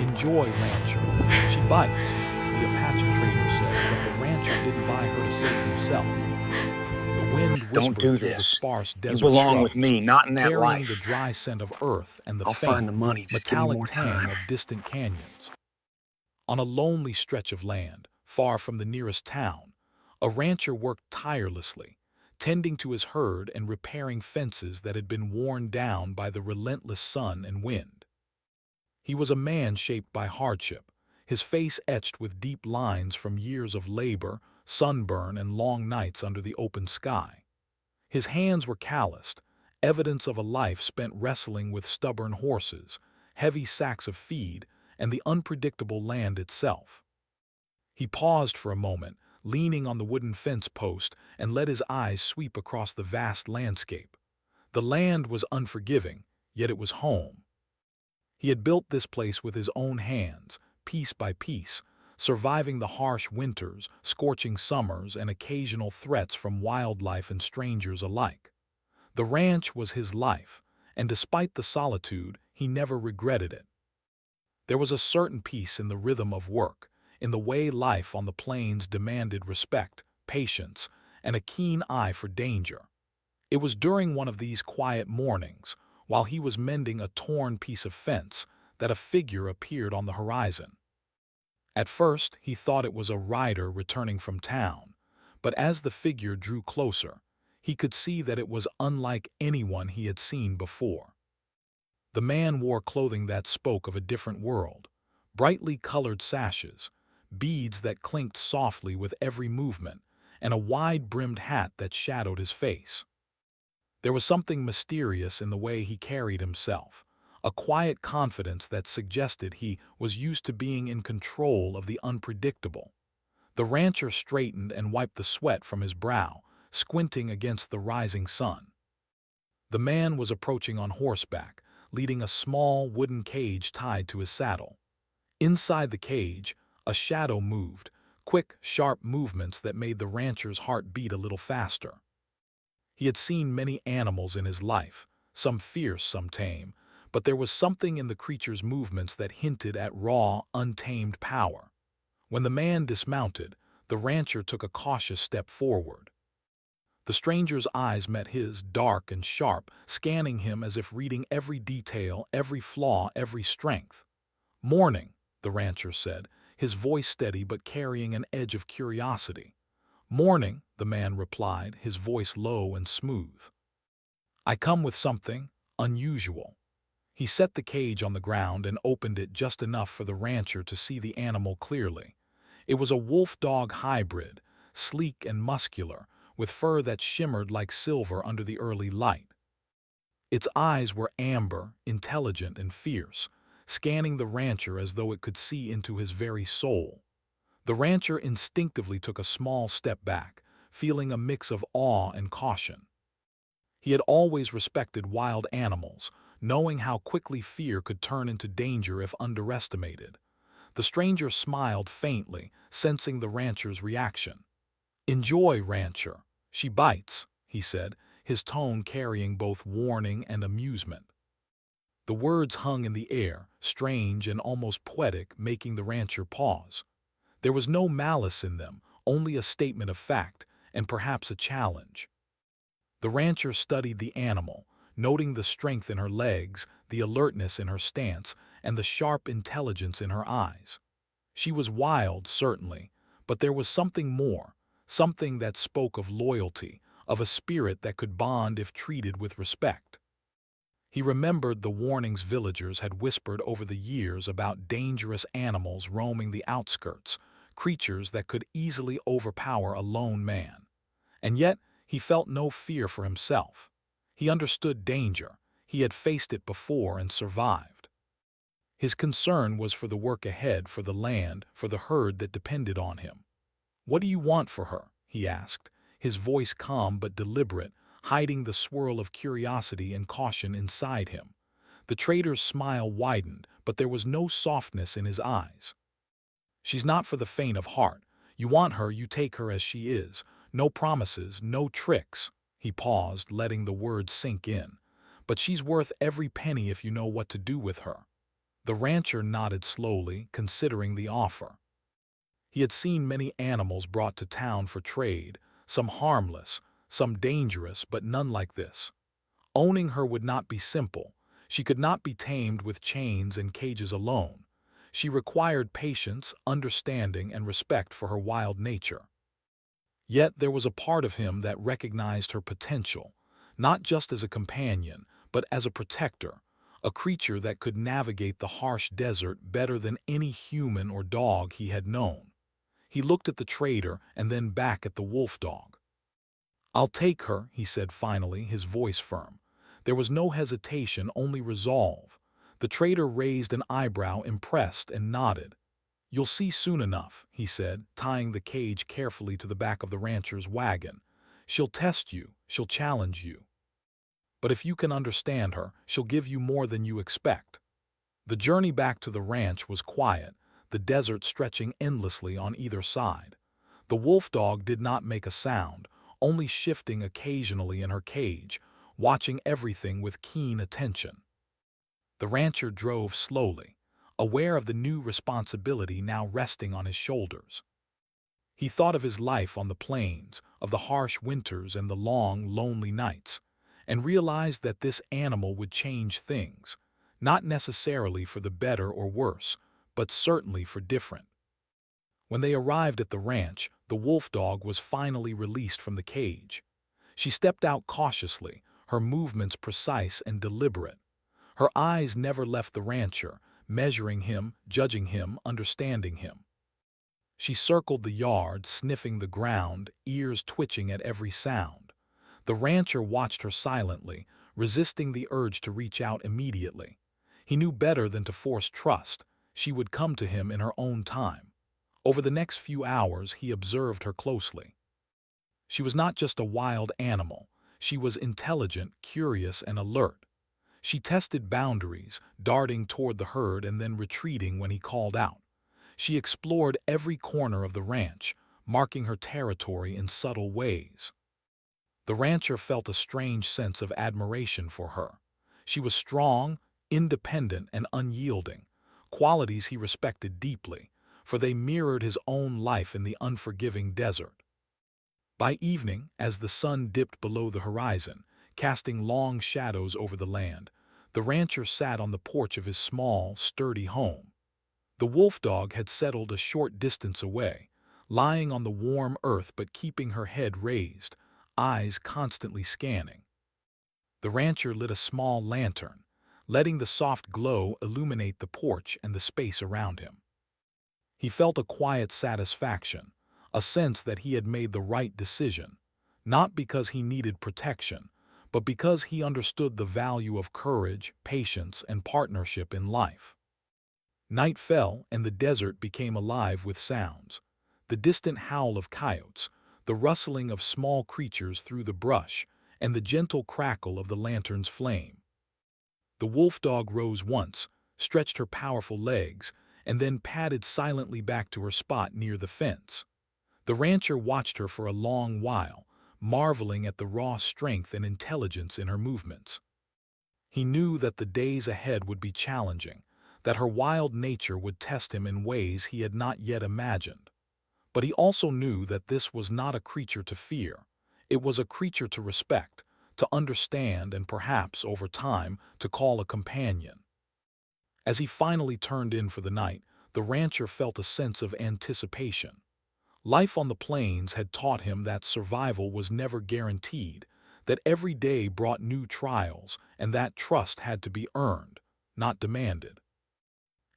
Enjoy, rancher. She bites, the Apache trader said, but the rancher didn't buy her to save himself. The wind Don't whispered do through the this. sparse You desert belong with shrubs, me, not in that carrying the life. dry scent of earth and the I'll faint, find the money. Just give me metallic more tang time. of distant canyons. On a lonely stretch of land, far from the nearest town, a rancher worked tirelessly, tending to his herd and repairing fences that had been worn down by the relentless sun and wind. He was a man shaped by hardship, his face etched with deep lines from years of labor, sunburn, and long nights under the open sky. His hands were calloused, evidence of a life spent wrestling with stubborn horses, heavy sacks of feed, and the unpredictable land itself. He paused for a moment, leaning on the wooden fence post, and let his eyes sweep across the vast landscape. The land was unforgiving, yet it was home. He had built this place with his own hands, piece by piece, surviving the harsh winters, scorching summers, and occasional threats from wildlife and strangers alike. The ranch was his life, and despite the solitude, he never regretted it. There was a certain peace in the rhythm of work, in the way life on the plains demanded respect, patience, and a keen eye for danger. It was during one of these quiet mornings, while he was mending a torn piece of fence, that a figure appeared on the horizon. At first, he thought it was a rider returning from town, but as the figure drew closer, he could see that it was unlike anyone he had seen before. The man wore clothing that spoke of a different world, brightly colored sashes, beads that clinked softly with every movement, and a wide-brimmed hat that shadowed his face. There was something mysterious in the way he carried himself, a quiet confidence that suggested he was used to being in control of the unpredictable. The rancher straightened and wiped the sweat from his brow, squinting against the rising sun. The man was approaching on horseback, leading a small wooden cage tied to his saddle. Inside the cage, a shadow moved, quick, sharp movements that made the rancher's heart beat a little faster. He had seen many animals in his life, some fierce, some tame, but there was something in the creature's movements that hinted at raw, untamed power. When the man dismounted, the rancher took a cautious step forward. The stranger's eyes met his, dark and sharp, scanning him as if reading every detail, every flaw, every strength. "Morning," the rancher said, his voice steady but carrying an edge of curiosity. "Morning," the man replied, his voice low and smooth. "I come with something unusual." He set the cage on the ground and opened it just enough for the rancher to see the animal clearly. It was a wolf-dog hybrid, sleek and muscular, with fur that shimmered like silver under the early light. Its eyes were amber, intelligent and fierce, scanning the rancher as though it could see into his very soul. The rancher instinctively took a small step back, feeling a mix of awe and caution. He had always respected wild animals, knowing how quickly fear could turn into danger if underestimated. The stranger smiled faintly, sensing the rancher's reaction. "Enjoy, rancher. She bites," he said, his tone carrying both warning and amusement. The words hung in the air, strange and almost poetic, making the rancher pause. There was no malice in them, only a statement of fact, and perhaps a challenge. The rancher studied the animal, noting the strength in her legs, the alertness in her stance, and the sharp intelligence in her eyes. She was wild, certainly, but there was something more, something that spoke of loyalty, of a spirit that could bond if treated with respect. He remembered the warnings villagers had whispered over the years about dangerous animals roaming the outskirts, creatures that could easily overpower a lone man. And yet, he felt no fear for himself. He understood danger. He had faced it before and survived. His concern was for the work ahead, for the land, for the herd that depended on him. "What do you want for her?" he asked, his voice calm but deliberate, hiding the swirl of curiosity and caution inside him. The trader's smile widened, but there was no softness in his eyes. "She's not for the faint of heart. You want her, you take her as she is. No promises, no tricks." He paused, letting the words sink in. "But she's worth every penny if you know what to do with her." The rancher nodded slowly, considering the offer. He had seen many animals brought to town for trade, some harmless, some dangerous, but none like this. Owning her would not be simple. She could not be tamed with chains and cages alone. She required patience, understanding, and respect for her wild nature. Yet there was a part of him that recognized her potential, not just as a companion, but as a protector, a creature that could navigate the harsh desert better than any human or dog he had known. He looked at the trader and then back at the wolf dog. "I'll take her," he said finally, his voice firm. There was no hesitation, only resolve. The trader raised an eyebrow, impressed, and nodded. "You'll see soon enough," he said, tying the cage carefully to the back of the rancher's wagon. "She'll test you, she'll challenge you. But if you can understand her, she'll give you more than you expect." The journey back to the ranch was quiet, the desert stretching endlessly on either side. The wolf dog did not make a sound, only shifting occasionally in her cage, watching everything with keen attention. The rancher drove slowly, aware of the new responsibility now resting on his shoulders. He thought of his life on the plains, of the harsh winters and the long, lonely nights, and realized that this animal would change things, not necessarily for the better or worse, but certainly for different. When they arrived at the ranch, the wolf dog was finally released from the cage. She stepped out cautiously, her movements precise and deliberate. Her eyes never left the rancher, measuring him, judging him, understanding him. She circled the yard, sniffing the ground, ears twitching at every sound. The rancher watched her silently, resisting the urge to reach out immediately. He knew better than to force trust. She would come to him in her own time. Over the next few hours, he observed her closely. She was not just a wild animal. She was intelligent, curious, and alert. She tested boundaries, darting toward the herd and then retreating when he called out. She explored every corner of the ranch, marking her territory in subtle ways. The rancher felt a strange sense of admiration for her. She was strong, independent, and unyielding, qualities he respected deeply, for they mirrored his own life in the unforgiving desert. By evening, as the sun dipped below the horizon, casting long shadows over the land, the rancher sat on the porch of his small, sturdy home. The wolf dog had settled a short distance away, lying on the warm earth but keeping her head raised, eyes constantly scanning. The rancher lit a small lantern, letting the soft glow illuminate the porch and the space around him. He felt a quiet satisfaction, a sense that he had made the right decision, not because he needed protection, but because he understood the value of courage, patience, and partnership in life. Night fell, and the desert became alive with sounds. The distant howl of coyotes, the rustling of small creatures through the brush, and the gentle crackle of the lantern's flame. The wolf dog rose once, stretched her powerful legs, and then padded silently back to her spot near the fence. The rancher watched her for a long while, marveling at the raw strength and intelligence in her movements. He knew that the days ahead would be challenging, that her wild nature would test him in ways he had not yet imagined. But he also knew that this was not a creature to fear. It was a creature to respect, to understand, and perhaps, over time, to call a companion. As he finally turned in for the night, the rancher felt a sense of anticipation. Life on the plains had taught him that survival was never guaranteed, that every day brought new trials, and that trust had to be earned, not demanded.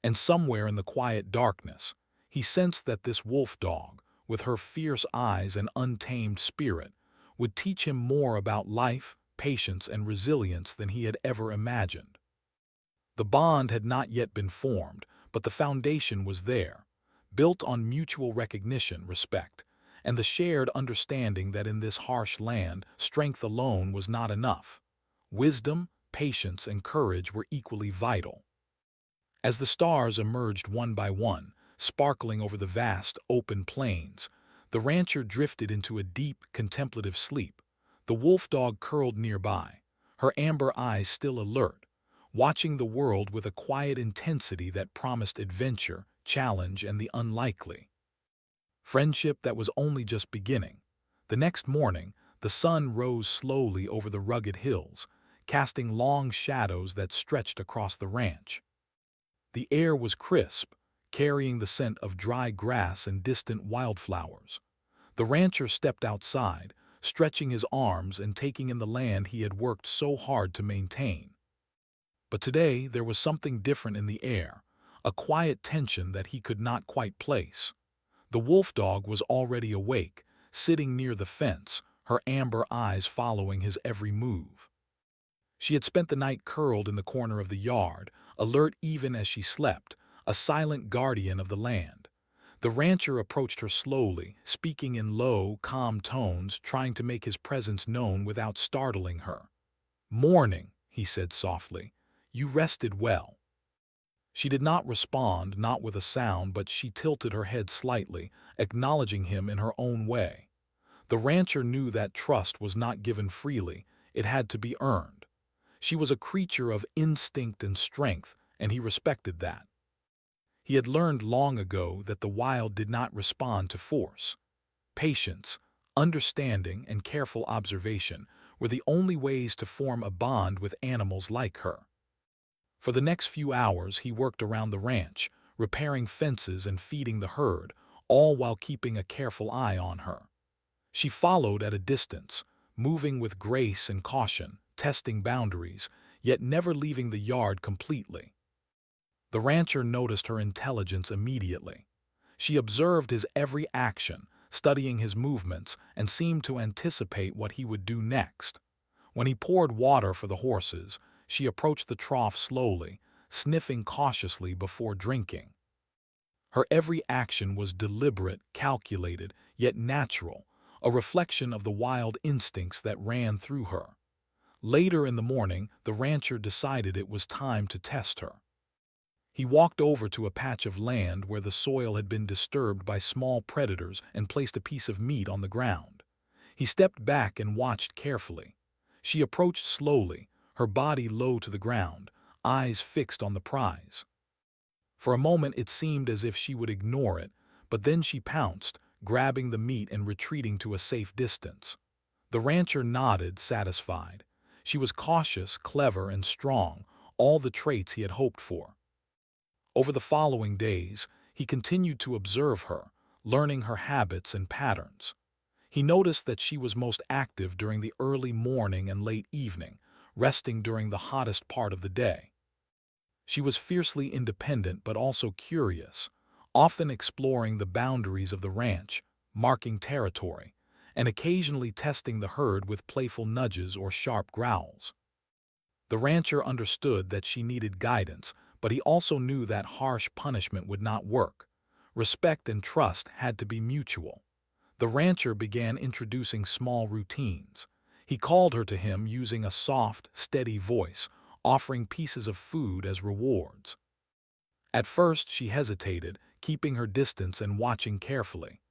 And somewhere in the quiet darkness, he sensed that this wolf dog, with her fierce eyes and untamed spirit, would teach him more about life, patience, and resilience than he had ever imagined. The bond had not yet been formed, but the foundation was there, built on mutual recognition, respect, and the shared understanding that in this harsh land, strength alone was not enough. Wisdom, patience, and courage were equally vital. As the stars emerged one by one, sparkling over the vast, open plains, the rancher drifted into a deep, contemplative sleep. The wolf dog curled nearby, her amber eyes still alert, watching the world with a quiet intensity that promised adventure, challenge, and the unlikely. Friendship that was only just beginning. The next morning, the sun rose slowly over the rugged hills, casting long shadows that stretched across the ranch. The air was crisp, carrying the scent of dry grass and distant wildflowers. The rancher stepped outside, stretching his arms and taking in the land he had worked so hard to maintain. But today there was something different in the air, a quiet tension that he could not quite place. The wolf dog was already awake, sitting near the fence, her amber eyes following his every move. She had spent the night curled in the corner of the yard, alert even as she slept, a silent guardian of the land. The rancher approached her slowly, speaking in low, calm tones, trying to make his presence known without startling her. "Morning," he said softly. "You rested well." She did not respond, not with a sound, but she tilted her head slightly, acknowledging him in her own way. The rancher knew that trust was not given freely, it had to be earned. She was a creature of instinct and strength, and he respected that. He had learned long ago that the wild did not respond to force. Patience, understanding, and careful observation were the only ways to form a bond with animals like her. For the next few hours he worked around the ranch, repairing fences and feeding the herd, all while keeping a careful eye on her. She followed at a distance, moving with grace and caution, testing boundaries, yet never leaving the yard completely. The rancher noticed her intelligence immediately. She observed his every action, studying his movements, and seemed to anticipate what he would do next. When he poured water for the horses, she approached the trough slowly, sniffing cautiously before drinking. Her every action was deliberate, calculated, yet natural, a reflection of the wild instincts that ran through her. Later in the morning, the rancher decided it was time to test her. He walked over to a patch of land where the soil had been disturbed by small predators and placed a piece of meat on the ground. He stepped back and watched carefully. She approached slowly, her body low to the ground, eyes fixed on the prize. For a moment it seemed as if she would ignore it, but then she pounced, grabbing the meat and retreating to a safe distance. The rancher nodded, satisfied. She was cautious, clever, and strong, all the traits he had hoped for. Over the following days, he continued to observe her, learning her habits and patterns. He noticed that she was most active during the early morning and late evening, resting during the hottest part of the day. She was fiercely independent but also curious, often exploring the boundaries of the ranch, marking territory, and occasionally testing the herd with playful nudges or sharp growls. The rancher understood that she needed guidance, but he also knew that harsh punishment would not work. Respect and trust had to be mutual. The rancher began introducing small routines. He called her to him using a soft, steady voice, offering pieces of food as rewards. At first she hesitated, keeping her distance and watching carefully.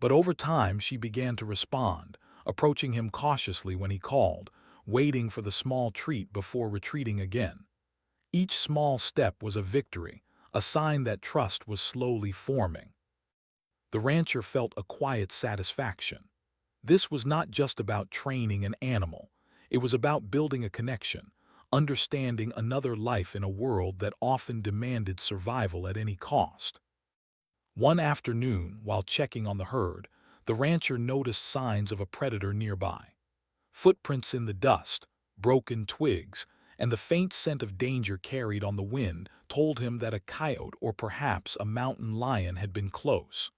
But over time she began to respond, approaching him cautiously when he called, waiting for the small treat before retreating again. Each small step was a victory, a sign that trust was slowly forming. The rancher felt a quiet satisfaction. This was not just about training an animal. It was about building a connection, understanding another life in a world that often demanded survival at any cost. One afternoon, while checking on the herd, the rancher noticed signs of a predator nearby. Footprints in the dust, broken twigs, and the faint scent of danger carried on the wind told him that a coyote or perhaps a mountain lion had been close.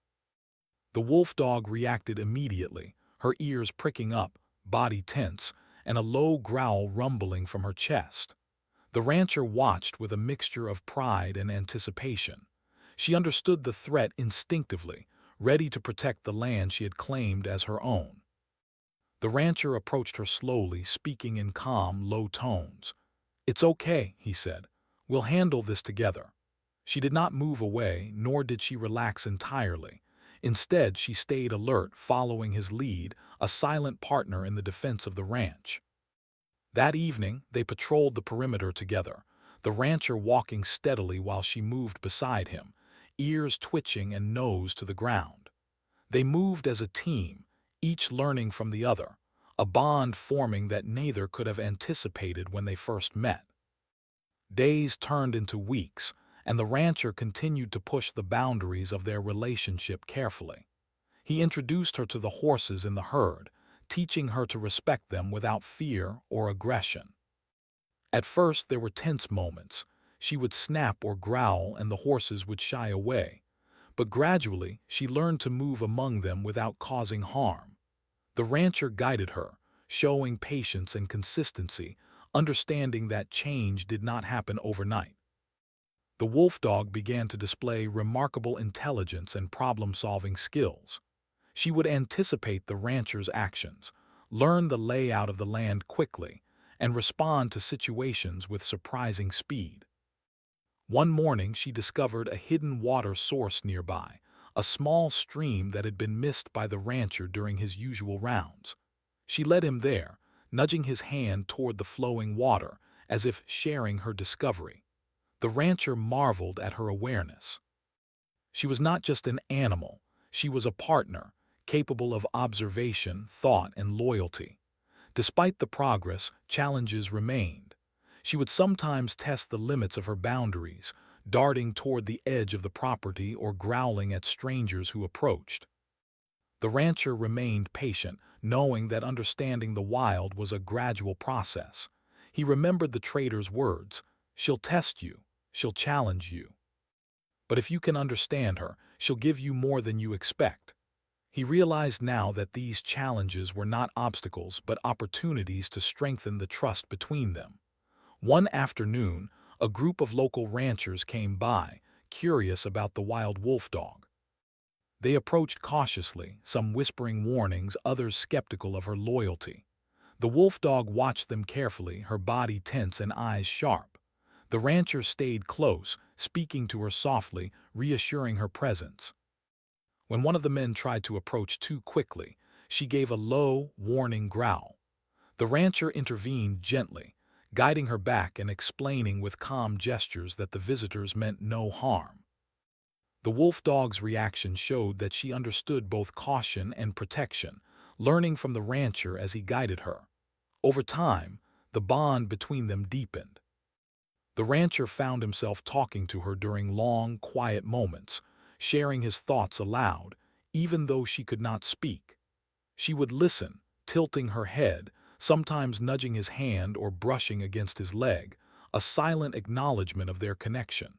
The wolf dog reacted immediately, her ears pricking up, body tense, and a low growl rumbling from her chest. The rancher watched with a mixture of pride and anticipation. She understood the threat instinctively, ready to protect the land she had claimed as her own. The rancher approached her slowly, speaking in calm, low tones. "It's okay," he said. "We'll handle this together." She did not move away, nor did she relax entirely. Instead, she stayed alert, following his lead, a silent partner in the defense of the ranch. That evening, they patrolled the perimeter together. the rancher walking steadily while she moved beside him, ears twitching and nose to the ground. They moved as a team, each learning from the other, a bond forming that neither could have anticipated when they first met. Days turned into weeks, and the rancher continued to push the boundaries of their relationship carefully. He introduced her to the horses in the herd, teaching her to respect them without fear or aggression. At first there were tense moments. She would snap or growl and the horses would shy away. But gradually she learned to move among them without causing harm. The rancher guided her, showing patience and consistency, understanding that change did not happen overnight. The wolf dog began to display remarkable intelligence and problem-solving skills. She would anticipate the rancher's actions, learn the layout of the land quickly, and respond to situations with surprising speed. One morning she discovered a hidden water source nearby, a small stream that had been missed by the rancher during his usual rounds. She led him there, nudging his hand toward the flowing water, as if sharing her discovery. The rancher marveled at her awareness. She was not just an animal, she was a partner, capable of observation, thought, and loyalty. Despite the progress, challenges remained. She would sometimes test the limits of her boundaries, darting toward the edge of the property or growling at strangers who approached. The rancher remained patient, knowing that understanding the wild was a gradual process. He remembered the trader's words, "She'll test you, she'll challenge you. But if you can understand her, she'll give you more than you expect." He realized now that these challenges were not obstacles but opportunities to strengthen the trust between them. One afternoon, a group of local ranchers came by, curious about the wild wolf dog. They approached cautiously, some whispering warnings, others skeptical of her loyalty. The wolf dog watched them carefully, her body tense and eyes sharp. The rancher stayed close, speaking to her softly, reassuring her presence. When one of the men tried to approach too quickly, she gave a low, warning growl. The rancher intervened gently, guiding her back and explaining with calm gestures that the visitors meant no harm. The wolf dog's reaction showed that she understood both caution and protection, learning from the rancher as he guided her. Over time, the bond between them deepened. The rancher found himself talking to her during long, quiet moments, sharing his thoughts aloud, even though she could not speak. She would listen, tilting her head, sometimes nudging his hand or brushing against his leg, a silent acknowledgement of their connection.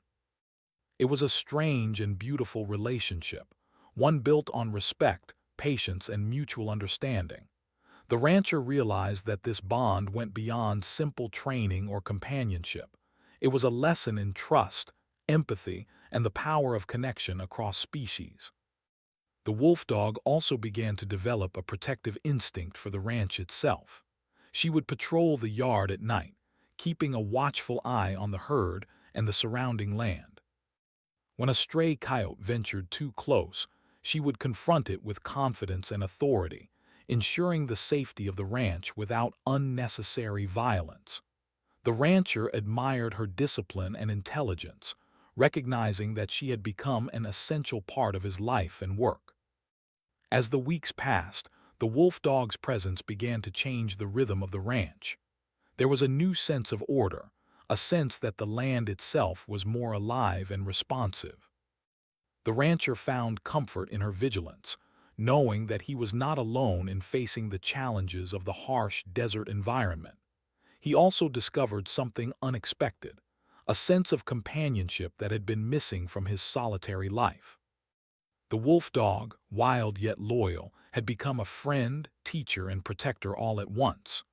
It was a strange and beautiful relationship, one built on respect, patience, and mutual understanding. The rancher realized that this bond went beyond simple training or companionship. It was a lesson in trust, empathy, and the power of connection across species. The wolf dog also began to develop a protective instinct for the ranch itself. She would patrol the yard at night, keeping a watchful eye on the herd and the surrounding land. When a stray coyote ventured too close, she would confront it with confidence and authority, ensuring the safety of the ranch without unnecessary violence. The rancher admired her discipline and intelligence, recognizing that she had become an essential part of his life and work. As the weeks passed, the wolf dog's presence began to change the rhythm of the ranch. There was a new sense of order, a sense that the land itself was more alive and responsive. The rancher found comfort in her vigilance, knowing that he was not alone in facing the challenges of the harsh desert environment. He also discovered something unexpected, a sense of companionship that had been missing from his solitary life. The wolf dog, wild yet loyal, had become a friend, teacher, and protector all at once.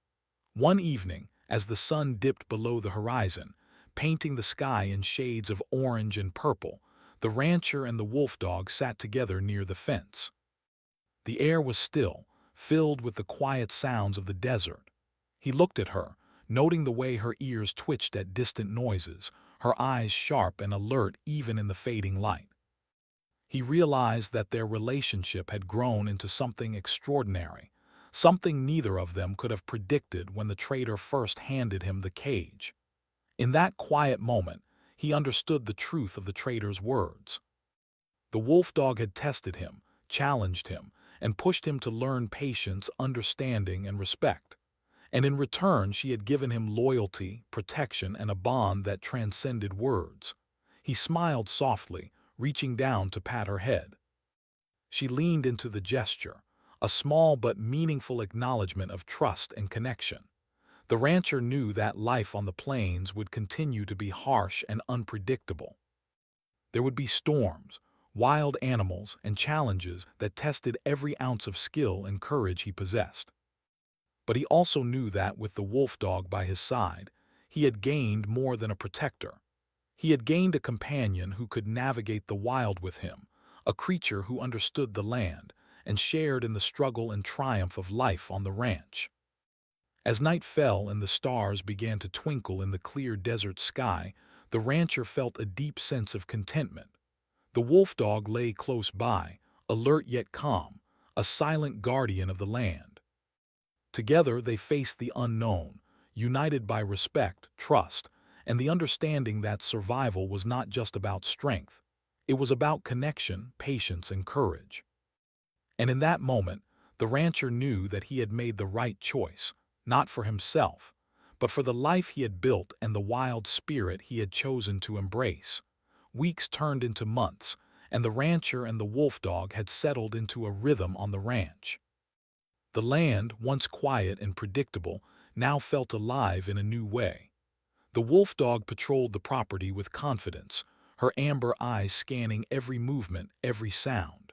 One evening, as the sun dipped below the horizon, painting the sky in shades of orange and purple, the rancher and the wolf dog sat together near the fence. The air was still, filled with the quiet sounds of the desert. He looked at her, noting the way her ears twitched at distant noises, her eyes sharp and alert even in the fading light. He realized that their relationship had grown into something extraordinary, something neither of them could have predicted when the trader first handed him the cage. In that quiet moment, he understood the truth of the trader's words. The wolf dog had tested him, challenged him, and pushed him to learn patience, understanding, and respect. And in return, she had given him loyalty, protection, and a bond that transcended words. He smiled softly, reaching down to pat her head. She leaned into the gesture, a small but meaningful acknowledgement of trust and connection. The rancher knew that life on the plains would continue to be harsh and unpredictable. There would be storms, wild animals, and challenges that tested every ounce of skill and courage he possessed. But he also knew that with the wolf dog by his side, he had gained more than a protector. He had gained a companion who could navigate the wild with him, a creature who understood the land and shared in the struggle and triumph of life on the ranch. As night fell and the stars began to twinkle in the clear desert sky, the rancher felt a deep sense of contentment. The wolf dog lay close by, alert yet calm, a silent guardian of the land. Together they faced the unknown, united by respect, trust, and the understanding that survival was not just about strength. It was about connection, patience, and courage. And in that moment, the rancher knew that he had made the right choice, not for himself, but for the life he had built and the wild spirit he had chosen to embrace. Weeks turned into months, and the rancher and the wolf dog had settled into a rhythm on the ranch. The land, once quiet and predictable, now felt alive in a new way. The wolf dog patrolled the property with confidence, her amber eyes scanning every movement, every sound.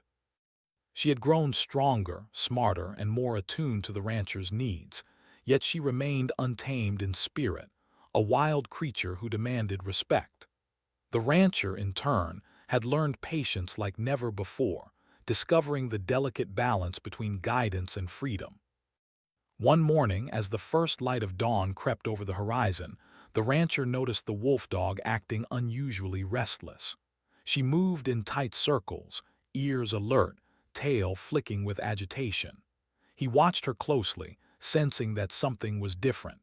She had grown stronger, smarter, and more attuned to the rancher's needs, yet she remained untamed in spirit, a wild creature who demanded respect. The rancher, in turn, had learned patience like never before, discovering the delicate balance between guidance and freedom. One morning, as the first light of dawn crept over the horizon, the rancher noticed the wolf dog acting unusually restless. She moved in tight circles, ears alert, tail flicking with agitation. He watched her closely, sensing that something was different.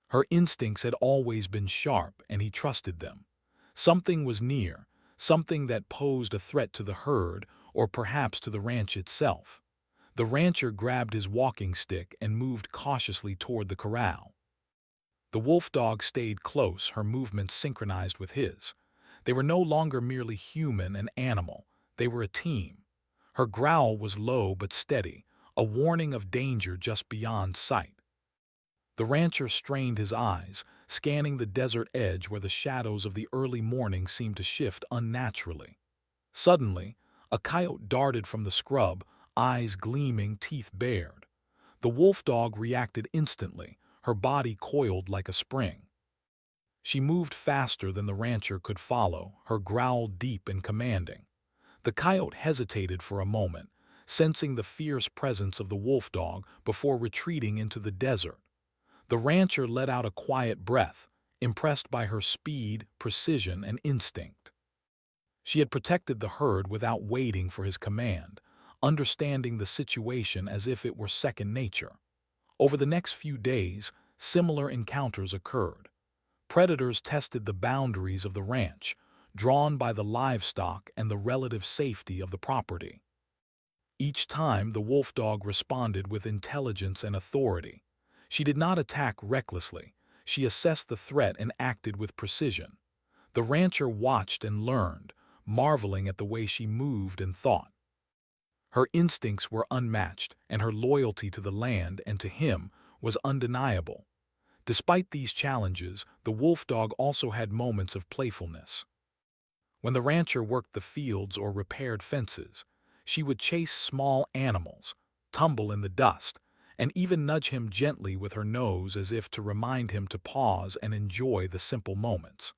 Her instincts had always been sharp, and he trusted them. Something was near, something that posed a threat to the herd, or perhaps to the ranch itself. The rancher grabbed his walking stick and moved cautiously toward the corral. The wolf dog stayed close, her movements synchronized with his. They were no longer merely human and animal, they were a team. Her growl was low but steady, a warning of danger just beyond sight. The rancher strained his eyes, scanning the desert edge where the shadows of the early morning seemed to shift unnaturally. Suddenly, a coyote darted from the scrub, eyes gleaming, teeth bared. The wolf dog reacted instantly, her body coiled like a spring. She moved faster than the rancher could follow, her growl deep and commanding. The coyote hesitated for a moment, sensing the fierce presence of the wolf dog before retreating into the desert. The rancher let out a quiet breath, impressed by her speed, precision, and instinct. She had protected the herd without waiting for his command, understanding the situation as if it were second nature. Over the next few days, similar encounters occurred. Predators tested the boundaries of the ranch, drawn by the livestock and the relative safety of the property. Each time, the wolf dog responded with intelligence and authority. She did not attack recklessly. She assessed the threat and acted with precision. The rancher watched and learned, marveling at the way she moved and thought. Her instincts were unmatched, and her loyalty to the land and to him was undeniable. Despite these challenges, the wolf dog also had moments of playfulness. When the rancher worked the fields or repaired fences, she would chase small animals, tumble in the dust, and even nudge him gently with her nose as if to remind him to pause and enjoy the simple moments.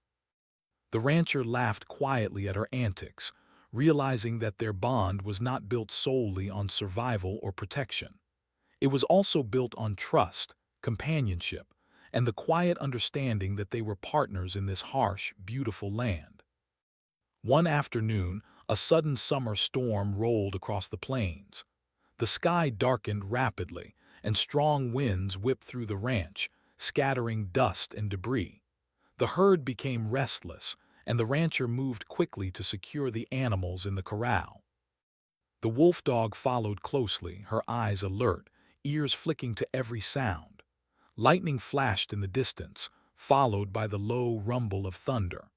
The rancher laughed quietly at her antics, realizing that their bond was not built solely on survival or protection. It was also built on trust, companionship, and the quiet understanding that they were partners in this harsh, beautiful land. One afternoon, a sudden summer storm rolled across the plains. The sky darkened rapidly, and strong winds whipped through the ranch, scattering dust and debris. The herd became restless, and the rancher moved quickly to secure the animals in the corral. The wolf dog followed closely, her eyes alert, ears flicking to every sound. Lightning flashed in the distance, followed by the low rumble of thunder.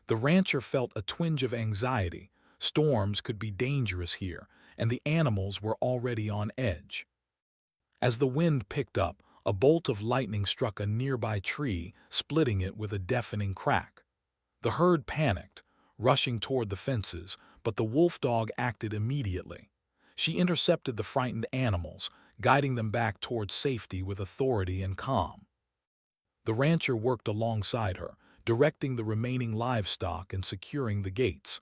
The rancher felt a twinge of anxiety. Storms could be dangerous here, and the animals were already on edge. As the wind picked up, a bolt of lightning struck a nearby tree, splitting it with a deafening crack. The herd panicked, rushing toward the fences, but the wolf dog acted immediately. She intercepted the frightened animals, guiding them back toward safety with authority and calm. The rancher worked alongside her, directing the remaining livestock and securing the gates.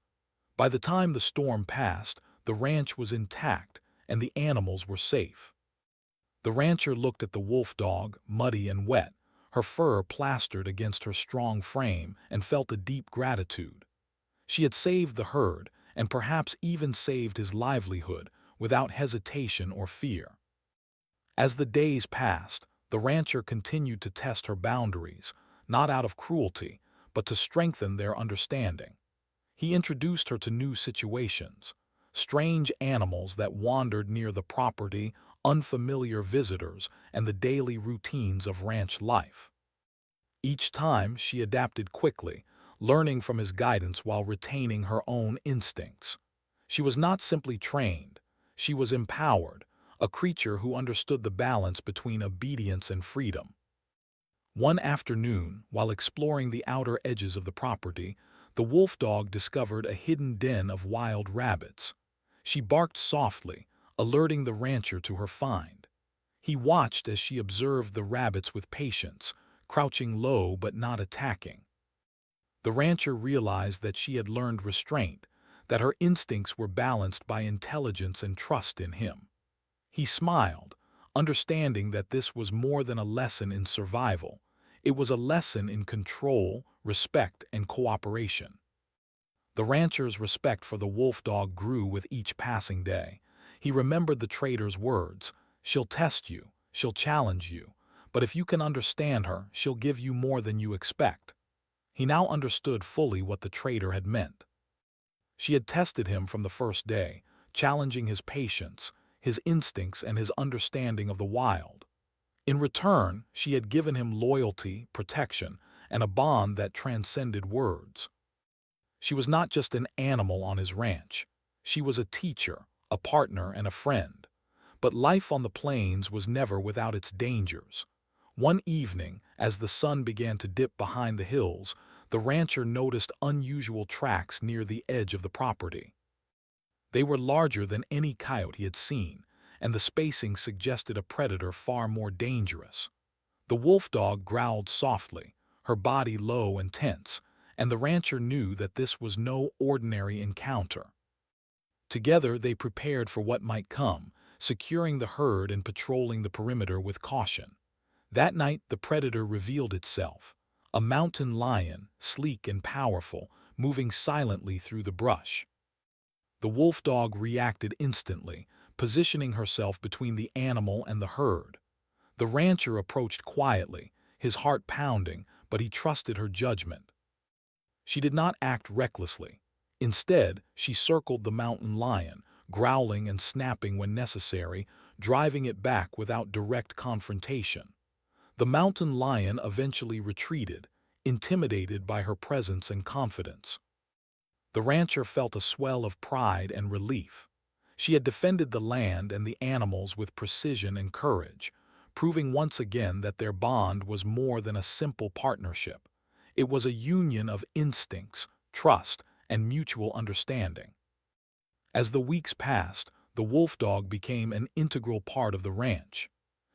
By the time the storm passed, the ranch was intact and the animals were safe. The rancher looked at the wolf dog, muddy and wet, her fur plastered against her strong frame, and felt a deep gratitude. She had saved the herd, and perhaps even saved his livelihood, without hesitation or fear. As the days passed, the rancher continued to test her boundaries, not out of cruelty, but to strengthen their understanding. He introduced her to new situations, strange animals that wandered near the property, unfamiliar visitors, and the daily routines of ranch life. Each time she adapted quickly, learning from his guidance while retaining her own instincts. She was not simply trained, she was empowered, a creature who understood the balance between obedience and freedom. One afternoon, while exploring the outer edges of the property, the wolf dog discovered a hidden den of wild rabbits. She barked softly, alerting the rancher to her find. He watched as she observed the rabbits with patience, crouching low but not attacking. The rancher realized that she had learned restraint, that her instincts were balanced by intelligence and trust in him. He smiled, understanding that this was more than a lesson in survival. It was a lesson in control, respect, and cooperation. The rancher's respect for the wolf dog grew with each passing day. He remembered the trader's words, "She'll test you, she'll challenge you, but if you can understand her, she'll give you more than you expect." He now understood fully what the trader had meant. She had tested him from the first day, challenging his patience, his instincts, and his understanding of the wild. In return, she had given him loyalty, protection, and a bond that transcended words. She was not just an animal on his ranch. She was a teacher, a partner, and a friend. But life on the plains was never without its dangers. One evening, as the sun began to dip behind the hills, the rancher noticed unusual tracks near the edge of the property. They were larger than any coyote he had seen, and the spacing suggested a predator far more dangerous. The wolf dog growled softly, her body low and tense, and the rancher knew that this was no ordinary encounter. Together they prepared for what might come, securing the herd and patrolling the perimeter with caution. That night the predator revealed itself, a mountain lion, sleek and powerful, moving silently through the brush. The wolf dog reacted instantly, positioning herself between the animal and the herd. The rancher approached quietly, his heart pounding, but he trusted her judgment. She did not act recklessly. Instead, she circled the mountain lion, growling and snapping when necessary, driving it back without direct confrontation. The mountain lion eventually retreated, intimidated by her presence and confidence. The rancher felt a swell of pride and relief. She had defended the land and the animals with precision and courage, proving once again that their bond was more than a simple partnership. It was a union of instincts, trust, and mutual understanding. As the weeks passed, the wolf dog became an integral part of the ranch.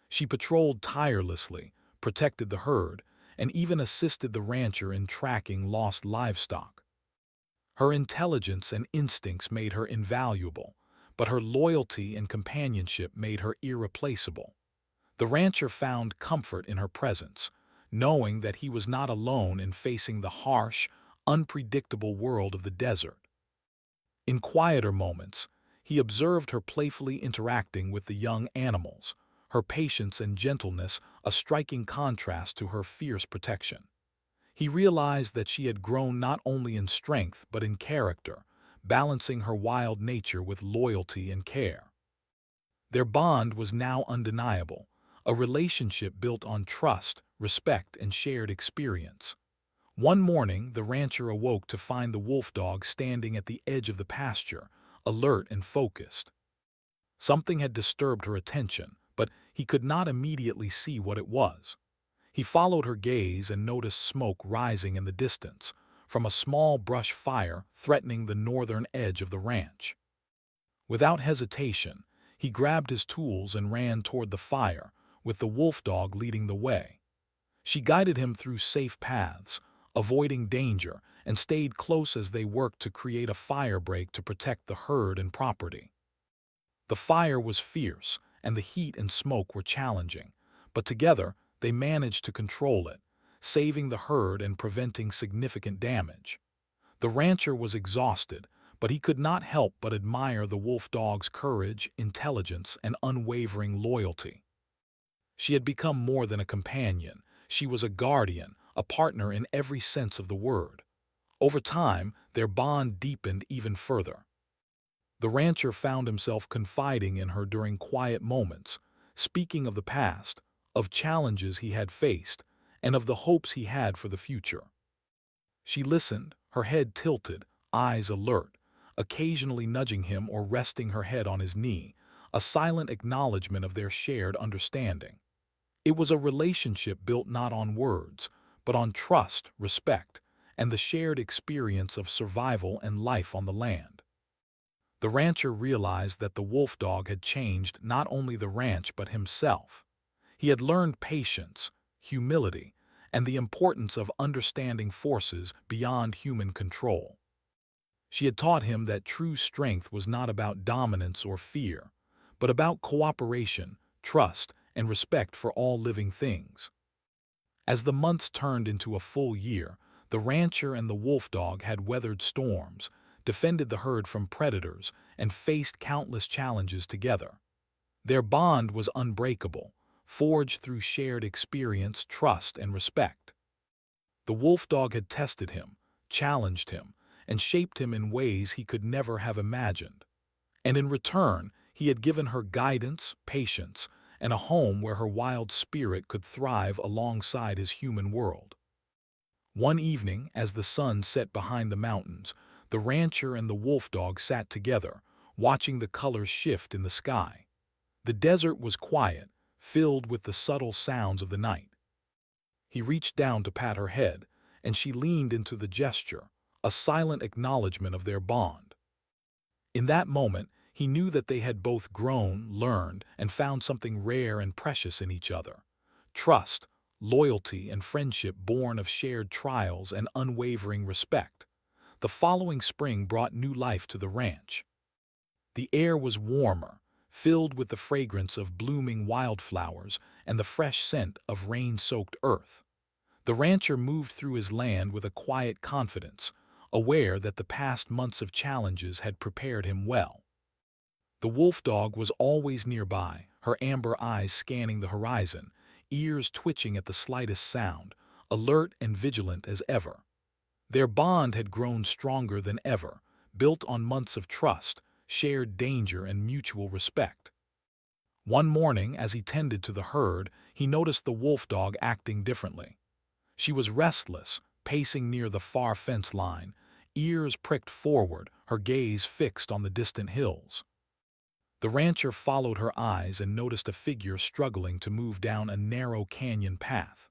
She patrolled tirelessly, protected the herd, and even assisted the rancher in tracking lost livestock. Her intelligence and instincts made her invaluable, but her loyalty and companionship made her irreplaceable. The rancher found comfort in her presence, knowing that he was not alone in facing the harsh, unpredictable world of the desert. In quieter moments, he observed her playfully interacting with the young animals, her patience and gentleness a striking contrast to her fierce protection. He realized that she had grown not only in strength but in character, balancing her wild nature with loyalty and care. Their bond was now undeniable, a relationship built on trust, respect, and shared experience. One morning, the rancher awoke to find the wolf dog standing at the edge of the pasture, alert and focused. Something had disturbed her attention, but he could not immediately see what it was. He followed her gaze and noticed smoke rising in the distance, from a small brush fire threatening the northern edge of the ranch. Without hesitation, he grabbed his tools and ran toward the fire, with the wolf dog leading the way. She guided him through safe paths, avoiding danger, and stayed close as they worked to create a fire break to protect the herd and property. The fire was fierce, and the heat and smoke were challenging, but together they managed to control it, saving the herd and preventing significant damage. The rancher was exhausted, but he could not help but admire the wolf dog's courage, intelligence, and unwavering loyalty. She had become more than a companion. She was a guardian, a partner in every sense of the word. Over time, their bond deepened even further. The rancher found himself confiding in her during quiet moments, speaking of the past, of challenges he had faced, and of the hopes he had for the future. She listened, her head tilted, eyes alert, occasionally nudging him or resting her head on his knee, a silent acknowledgement of their shared understanding. It was a relationship built not on words, but on trust, respect, and the shared experience of survival and life on the land. The rancher realized that the wolf dog had changed not only the ranch but himself. He had learned patience, humility, and the importance of understanding forces beyond human control. She had taught him that true strength was not about dominance or fear, but about cooperation, trust, and respect for all living things. As the months turned into a full year, the rancher and the wolf dog had weathered storms, defended the herd from predators, and faced countless challenges together. Their bond was unbreakable, forged through shared experience, trust, and respect. The wolf dog had tested him, challenged him, and shaped him in ways he could never have imagined. And in return, he had given her guidance, patience, and a home where her wild spirit could thrive alongside his human world. One evening, as the sun set behind the mountains, the rancher and the wolf dog sat together, watching the colors shift in the sky. The desert was quiet, filled with the subtle sounds of the night. He reached down to pat her head, and she leaned into the gesture, a silent acknowledgement of their bond. In that moment, he knew that they had both grown, learned, and found something rare and precious in each other. Trust, loyalty, and friendship born of shared trials and unwavering respect. The following spring brought new life to the ranch. The air was warmer, filled with the fragrance of blooming wildflowers and the fresh scent of rain-soaked earth. The rancher moved through his land with a quiet confidence, aware that the past months of challenges had prepared him well. The wolf dog was always nearby, her amber eyes scanning the horizon, ears twitching at the slightest sound, alert and vigilant as ever. Their bond had grown stronger than ever, built on months of trust, shared danger, and mutual respect. One morning, as he tended to the herd, he noticed the wolf dog acting differently. She was restless, pacing near the far fence line, ears pricked forward, her gaze fixed on the distant hills. The rancher followed her eyes and noticed a figure struggling to move down a narrow canyon path.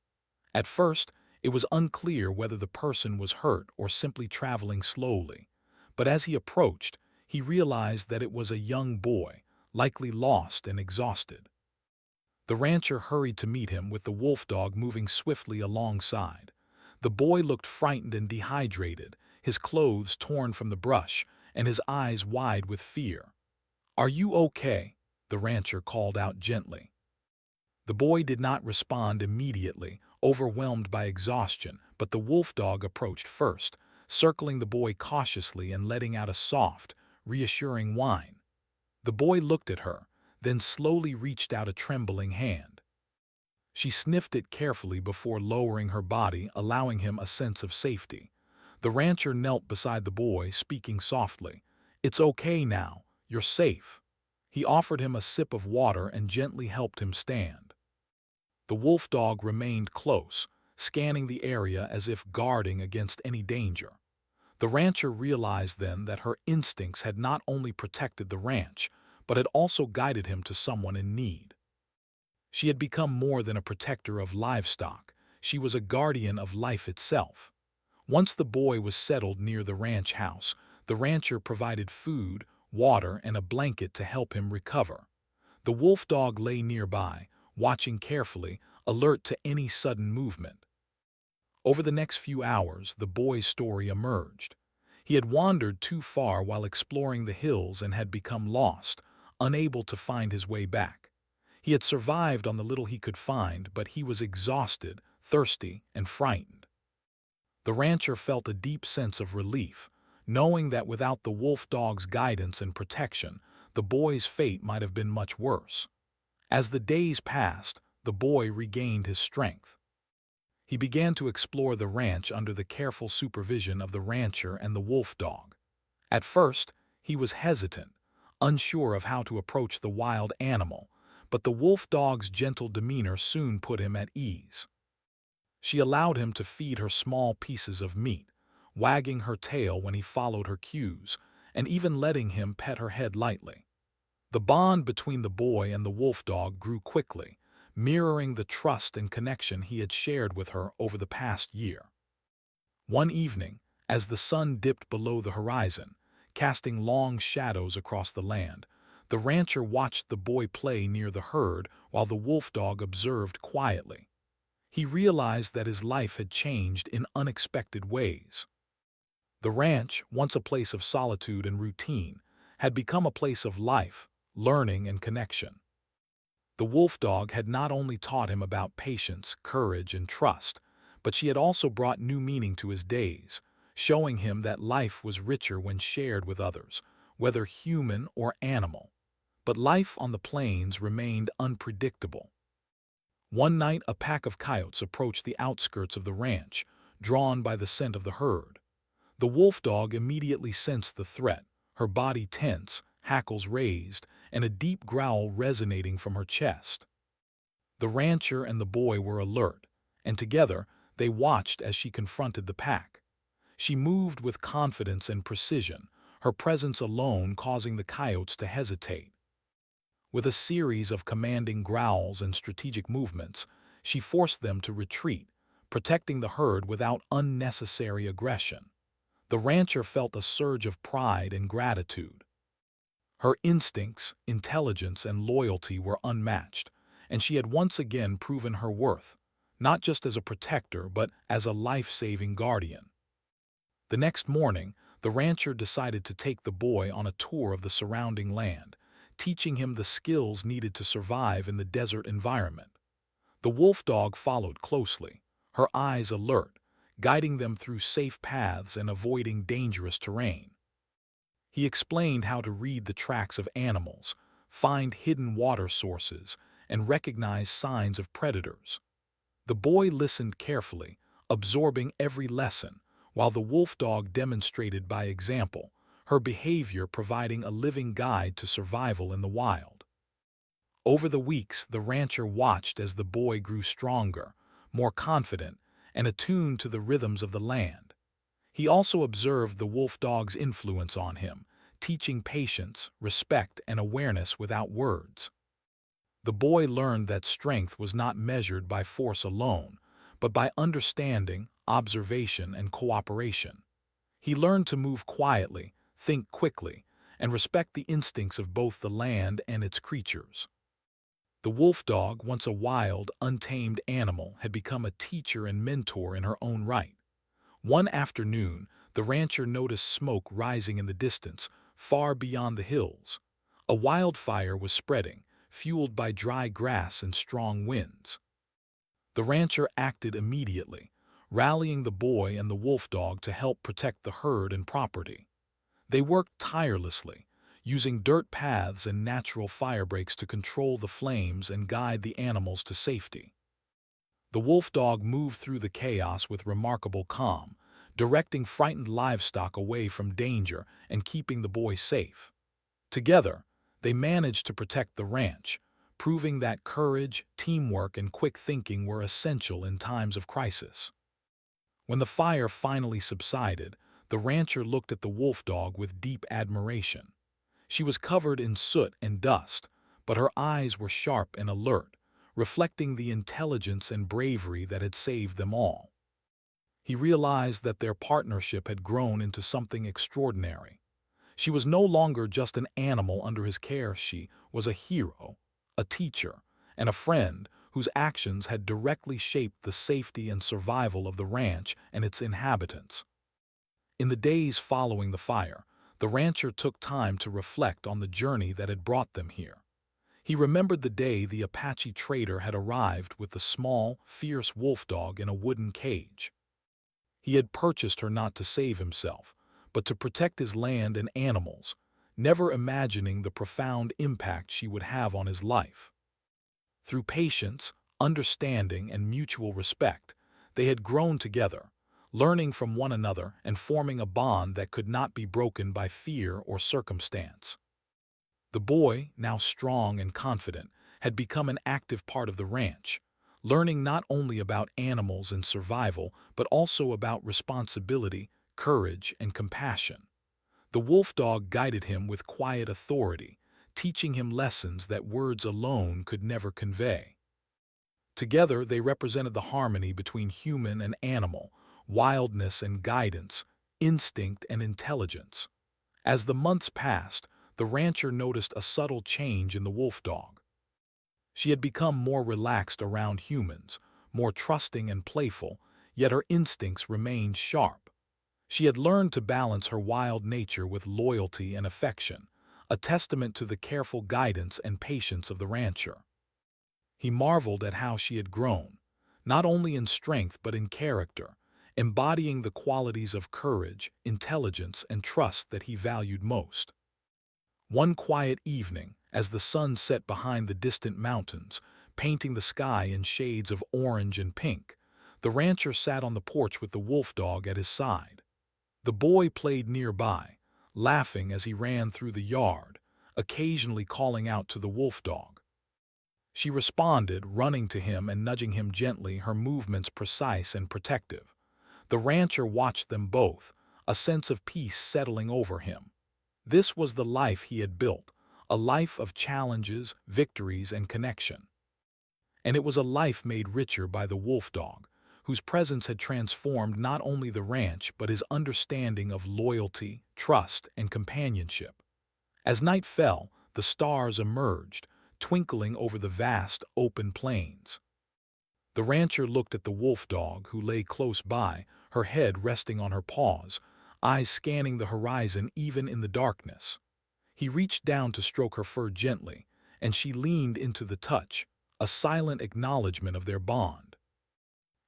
At first, it was unclear whether the person was hurt or simply traveling slowly, but as he approached, he realized that it was a young boy, likely lost and exhausted. The rancher hurried to meet him with the wolf dog moving swiftly alongside. The boy looked frightened and dehydrated, his clothes torn from the brush, and his eyes wide with fear. "Are you okay?" the rancher called out gently. The boy did not respond immediately, overwhelmed by exhaustion, but the wolf dog approached first, circling the boy cautiously and letting out a soft, reassuring whine. The boy looked at her, then slowly reached out a trembling hand. She sniffed it carefully before lowering her body, allowing him a sense of safety. The rancher knelt beside the boy, speaking softly. "It's okay now. You're safe." He offered him a sip of water and gently helped him stand. The wolf dog remained close, scanning the area as if guarding against any danger. The rancher realized then that her instincts had not only protected the ranch, but had also guided him to someone in need. She had become more than a protector of livestock. She was a guardian of life itself. Once the boy was settled near the ranch house, the rancher provided food, water, and a blanket to help him recover. The wolf dog lay nearby, watching carefully, alert to any sudden movement. Over the next few hours, the boy's story emerged. He had wandered too far while exploring the hills and had become lost, unable to find his way back. He had survived on the little he could find, but he was exhausted, thirsty, and frightened. The rancher felt a deep sense of relief, knowing that without the wolf dog's guidance and protection, the boy's fate might have been much worse. As the days passed, the boy regained his strength. He began to explore the ranch under the careful supervision of the rancher and the wolf dog. At first, he was hesitant, unsure of how to approach the wild animal, but the wolf dog's gentle demeanor soon put him at ease. She allowed him to feed her small pieces of meat, wagging her tail when he followed her cues, and even letting him pet her head lightly. The bond between the boy and the wolf dog grew quickly, mirroring the trust and connection he had shared with her over the past year. One evening, as the sun dipped below the horizon, casting long shadows across the land, the rancher watched the boy play near the herd while the wolf dog observed quietly. He realized that his life had changed in unexpected ways. The ranch, once a place of solitude and routine, had become a place of life, learning, and connection. The wolf dog had not only taught him about patience, courage, and trust, but she had also brought new meaning to his days, showing him that life was richer when shared with others, whether human or animal. But life on the plains remained unpredictable. One night, a pack of coyotes approached the outskirts of the ranch, drawn by the scent of the herd. The wolf dog immediately sensed the threat, her body tense, hackles raised, and a deep growl resonating from her chest. The rancher and the boy were alert, and together they watched as she confronted the pack. She moved with confidence and precision, her presence alone causing the coyotes to hesitate. With a series of commanding growls and strategic movements, she forced them to retreat, protecting the herd without unnecessary aggression. The rancher felt a surge of pride and gratitude. Her instincts, intelligence, and loyalty were unmatched, and she had once again proven her worth, not just as a protector but as a life-saving guardian. The next morning, the rancher decided to take the boy on a tour of the surrounding land, teaching him the skills needed to survive in the desert environment. The wolf dog followed closely, her eyes alert, guiding them through safe paths and avoiding dangerous terrain. He explained how to read the tracks of animals, find hidden water sources, and recognize signs of predators. The boy listened carefully, absorbing every lesson, while the wolf dog demonstrated by example, her behavior providing a living guide to survival in the wild. Over the weeks, the rancher watched as the boy grew stronger, more confident, and attuned to the rhythms of the land. He also observed the wolf dog's influence on him, teaching patience, respect, and awareness without words. The boy learned that strength was not measured by force alone, but by understanding, observation, and cooperation. He learned to move quietly, think quickly, and respect the instincts of both the land and its creatures. The wolf dog, once a wild, untamed animal, had become a teacher and mentor in her own right. One afternoon, the rancher noticed smoke rising in the distance, far beyond the hills. A wildfire was spreading, fueled by dry grass and strong winds. The rancher acted immediately, rallying the boy and the wolf dog to help protect the herd and property. They worked tirelessly, using dirt paths and natural fire breaks to control the flames and guide the animals to safety. The wolf dog moved through the chaos with remarkable calm, directing frightened livestock away from danger and keeping the boy safe. Together, they managed to protect the ranch, proving that courage, teamwork, and quick thinking were essential in times of crisis. When the fire finally subsided, the rancher looked at the wolf dog with deep admiration. She was covered in soot and dust, but her eyes were sharp and alert, reflecting the intelligence and bravery that had saved them all. He realized that their partnership had grown into something extraordinary. She was no longer just an animal under his care. She was a hero, a teacher, and a friend whose actions had directly shaped the safety and survival of the ranch and its inhabitants. In the days following the fire, the rancher took time to reflect on the journey that had brought them here. He remembered the day the Apache trader had arrived with the small, fierce wolf dog in a wooden cage. He had purchased her not to save himself, but to protect his land and animals, never imagining the profound impact she would have on his life. Through patience, understanding, and mutual respect, they had grown together, learning from one another and forming a bond that could not be broken by fear or circumstance. The boy, now strong and confident, had become an active part of the ranch, learning not only about animals and survival, but also about responsibility, courage, and compassion. The wolf dog guided him with quiet authority, teaching him lessons that words alone could never convey. Together, they represented the harmony between human and animal, wildness and guidance, instinct and intelligence. As the months passed, the rancher noticed a subtle change in the wolf dog. She had become more relaxed around humans, more trusting and playful, yet her instincts remained sharp. She had learned to balance her wild nature with loyalty and affection, a testament to the careful guidance and patience of the rancher. He marveled at how she had grown, not only in strength but in character, embodying the qualities of courage, intelligence, and trust that he valued most. One quiet evening, as the sun set behind the distant mountains, painting the sky in shades of orange and pink, the rancher sat on the porch with the wolf dog at his side. The boy played nearby, laughing as he ran through the yard, occasionally calling out to the wolf dog. She responded, running to him and nudging him gently, her movements precise and protective. The rancher watched them both, a sense of peace settling over him. This was the life he had built, a life of challenges, victories, and connection. And it was a life made richer by the wolf dog, whose presence had transformed not only the ranch but his understanding of loyalty, trust, and companionship. As night fell, the stars emerged, twinkling over the vast, open plains. The rancher looked at the wolf dog, who lay close by, her head resting on her paws, eyes scanning the horizon even in the darkness. He reached down to stroke her fur gently, and she leaned into the touch, a silent acknowledgement of their bond.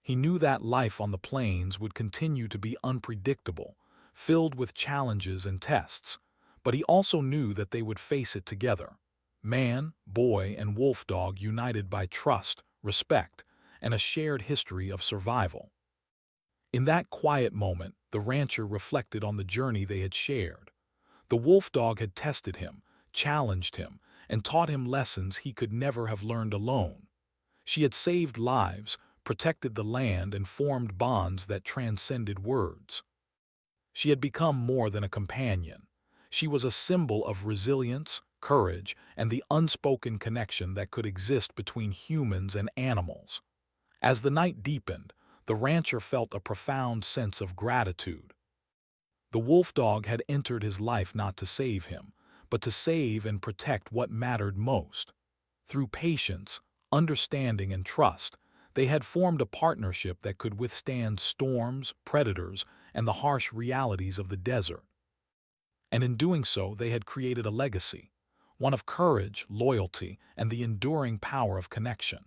He knew that life on the plains would continue to be unpredictable, filled with challenges and tests, but he also knew that they would face it together. Man, boy, and wolf dog united by trust, respect, and a shared history of survival. In that quiet moment, the rancher reflected on the journey they had shared. The wolf dog had tested him, challenged him, and taught him lessons he could never have learned alone. She had saved lives, protected the land, and formed bonds that transcended words. She had become more than a companion. She was a symbol of resilience, courage, and the unspoken connection that could exist between humans and animals. As the night deepened, the rancher felt a profound sense of gratitude. The wolf dog had entered his life not to save him, but to save and protect what mattered most. Through patience, understanding, and trust, they had formed a partnership that could withstand storms, predators, and the harsh realities of the desert. And in doing so, they had created a legacy, one of courage, loyalty, and the enduring power of connection.